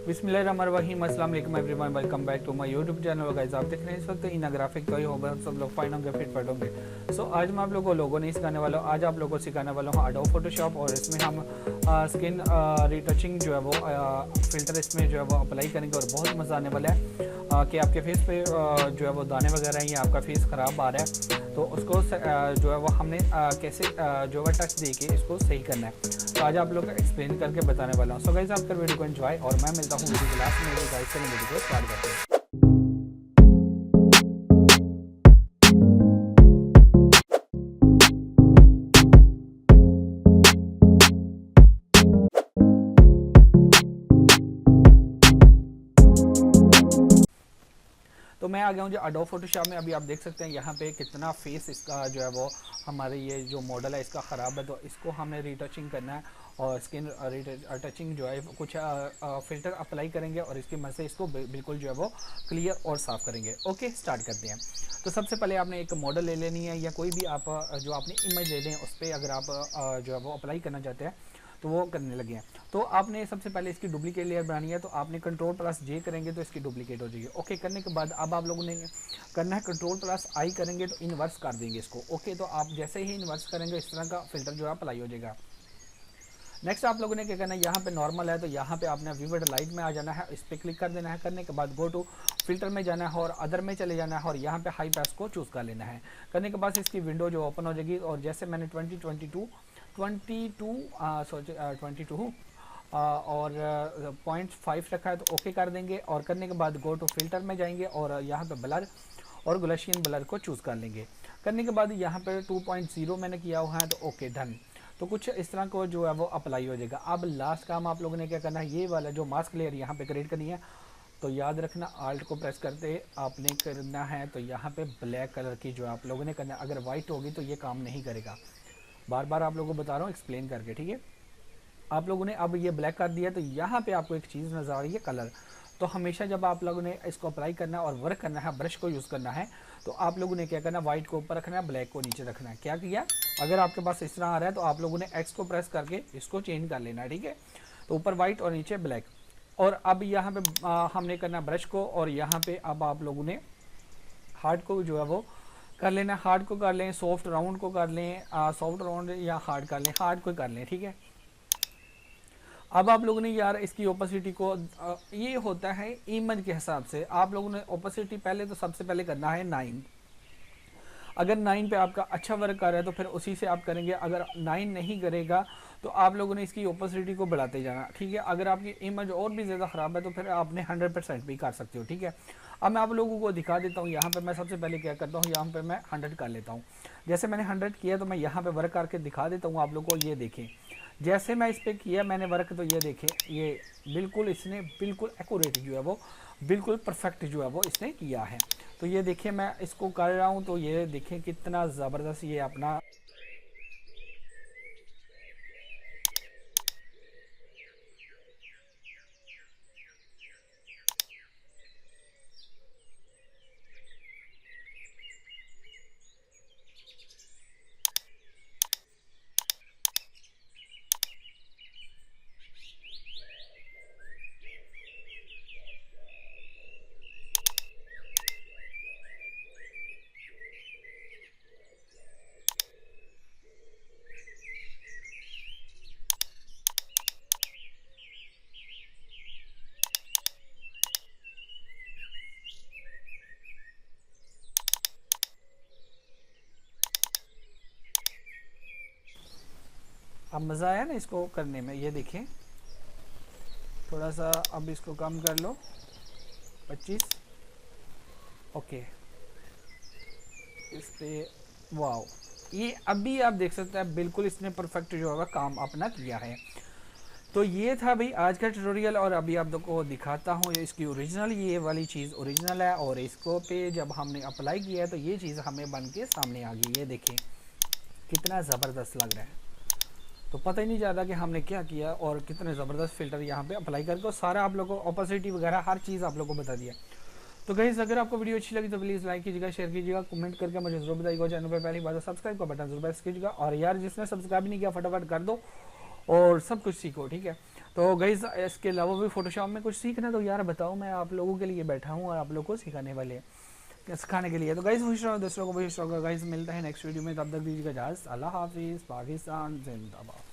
बिस्मिल्लाहिर्रहमानिर्रहीम, अस्सलाम वालेकुम everyone, welcome back to my YouTube channel. Guys आप देख रहे हैं इस वक्त इन ग्राफिक तो ही होगा, हम सब लोग फाइन होंगे, फिट होंगे। सो आज मैं आप लोगों को लोगो नहीं सिखाने वाला हूँ, आज आप लोगों को सिखाने वाला हूँ एडोब फोटोशॉप। और इसमें हम स्किन रिटचिंग जो है वो फिल्टर इसमें जो है वो अप्लाई करेंगे और बहुत मज़ा आने वाला है कि आपके फेस पे जो है वो दाने वगैरह हैं या आपका फेस ख़राब आ रहा है तो उसको जो है वो हमने कैसे जो है टच दे के इसको सही करना है। तो आज आप लोग का एक्सप्लेन करके बताने वाला हूँ। सो गाइस आप कर वीडियो को एंजॉय और मैं मिलता हूँ वीडियो क्लास में। गाइस चलिए वीडियो को स्टार्ट करते हैं। तो मैं आ गया हूँ जो एडोब फोटोशॉप में। अभी आप देख सकते हैं यहाँ पे कितना फेस इसका जो है वो हमारे ये जो मॉडल है इसका ख़राब है, तो इसको हमने रीटचिंग करना है और स्किन टचिंग जो है कुछ फ़िल्टर अप्लाई करेंगे और इसकी मदद से इसको बिल्कुल जो है वो क्लियर और साफ़ करेंगे। ओके स्टार्ट करते हैं। तो सबसे पहले आपने एक मॉडल ले लेनी है या कोई भी आप जो आपने इमेज ले लें उस पर अगर आप जो है वो अप्लाई करना चाहते हैं तो वो करने लगे हैं। तो आपने सबसे पहले इसकी डुप्लीकेट लेयर बनानी है, तो आपने कंट्रोल+J करेंगे तो इसकी डुप्लीकेट हो जाएगी। ओके करने के बाद अब आप लोगों ने करना है कंट्रोल+I करेंगे तो इन्वर्स कर देंगे इसको। ओके तो आप जैसे ही इन्वर्स करेंगे इस तरह का फिल्टर जो है अप्लाई हो जाएगा। नेक्स्ट आप लोगों ने क्या करना है, यहाँ पे नॉर्मल है तो यहाँ पे आपने विविड लाइट में आ जाना है, इस पर क्लिक कर देना है। करने के बाद गो टू फिल्टर में जाना है और अदर में चले जाना है और यहाँ पे हाई पास को चूज़ कर लेना है। करने के बाद इसकी विंडो जो ओपन हो जाएगी और जैसे मैंने 22 और 0.5 रखा है तो ओके कर देंगे। और करने के बाद गो टू फिल्टर में जाएंगे और यहाँ पे ब्लर और गॉसियन ब्लर को चूज़ कर लेंगे। करने के बाद यहाँ पे 2.0 मैंने किया हुआ है तो ओके डन। तो कुछ इस तरह को जो है वो अप्लाई हो जाएगा। अब लास्ट काम आप लोगों ने क्या करना है, ये वाला जो मास्क लेयर यहाँ पे क्रिएट करनी है तो याद रखना आल्ट को प्रेस करते आपने करना है तो यहाँ पे ब्लैक कलर की जो आप लोगों ने करना है। अगर वाइट होगी तो ये काम नहीं करेगा, बार बार आप लोगों को बता रहा हूँ एक्सप्लेन करके, ठीक है। आप लोगों ने अब ये ब्लैक कर दिया तो यहाँ पे आपको एक चीज़ नज़र आ रही है कलर। तो हमेशा जब आप लोगों ने इसको अप्लाई करना है और वर्क करना है, ब्रश को यूज़ करना है, तो आप लोगों ने क्या करना है, वाइट को ऊपर रखना है, ब्लैक को नीचे रखना है। क्या किया, अगर आपके पास इस तरह आ रहा है तो आप लोगों ने एक्स को प्रेस करके इसको चेंज कर लेना है, ठीक है। तो ऊपर वाइट और नीचे ब्लैक। और अब यहाँ पे हमने करना ब्रश को और यहाँ पे अब आप लोगों ने हार्ड को जो है वो कर लेना। हार्ड को कर लें, सॉफ्ट राउंड को कर लें, सॉफ्ट राउंड या हार्ड कर लें, हार्ड को कर लें, ठीक है। अब आप लोगों ने यार इसकी ओपेसिटी को ये होता है इमेज के हिसाब से। आप लोगों ने ओपेसिटी पहले तो सबसे पहले करना है 9। अगर 9 पे आपका अच्छा वर्क कर रहा है तो फिर उसी से आप करेंगे। अगर 9 नहीं करेगा तो आप लोगों ने इसकी ओपेसिटी को बढ़ाते जाना, ठीक है। अगर आपकी इमेज और भी ज़्यादा ख़राब है तो फिर आपने 100% भी कर सकते हो, ठीक है। अब मैं आप लोगों को दिखा देता हूँ। यहाँ पे मैं सबसे पहले क्या करता हूँ, यहाँ पे मैं 100 कर लेता हूँ। जैसे मैंने 100 किया तो मैं यहाँ पे वर्क करके दिखा देता हूँ आप लोगों को। ये देखें जैसे मैं इस पर किया मैंने वर्क तो ये देखें ये बिल्कुल इसने बिल्कुल एक्यूरेट जो है वो बिल्कुल परफेक्ट जो है वो इसने किया है। तो ये देखिए मैं इसको कर रहा हूँ तो ये देखें कितना ज़बरदस्त ये अपना अब मज़ा आया ना इसको करने में। ये देखें थोड़ा सा अब इसको कम कर लो 25। ओके इस पे वाओ ये अभी आप देख सकते हैं बिल्कुल इसने परफेक्ट जो है काम अपना किया है। तो ये था भाई आज का ट्यूटोरियल और अभी आप लोगों को दिखाता हूँ इसकी ओरिजिनल। ये वाली चीज़ ओरिजिनल है और इसको पे जब हमने अप्लाई किया है तो ये चीज़ हमें बन के सामने आ गई। ये देखें कितना ज़बरदस्त लग रहा है। तो पता ही नहीं चलता कि हमने क्या किया और कितने ज़बरदस्त फ़िल्टर यहाँ पे अप्लाई करके और सारा आप लोगों को ओपेसिटी वगैरह हर चीज़ आप लोगों को बता दिया। तो गाइस अगर आपको वीडियो अच्छी लगी तो प्लीज़ लाइक कीजिएगा, शेयर कीजिएगा, कमेंट करके मुझे जरूर बताइएगा। चैनल पर पहली बार सब्सक्राइब का बटन जरूर प्रेस कीजिएगा और यार जिसने सब्सक्राइब नहीं किया फटाफट कर दो और सब कुछ सीखो, ठीक है। तो गाइस इसके अलावा भी फोटोशॉप में कुछ सीखना तो यार बताओ, मैं आप लोगों के लिए बैठा हूँ और आप लोगों को सिखाने के लिए। तो गाइस खुश रहो, दूसरों को भी खुश रहो। गाइस मिलता है नेक्स्ट वीडियो में, तब तक दीजिएगा इजाज़त। अल्लाह हाफिज़। पाकिस्तान जिंदाबाद।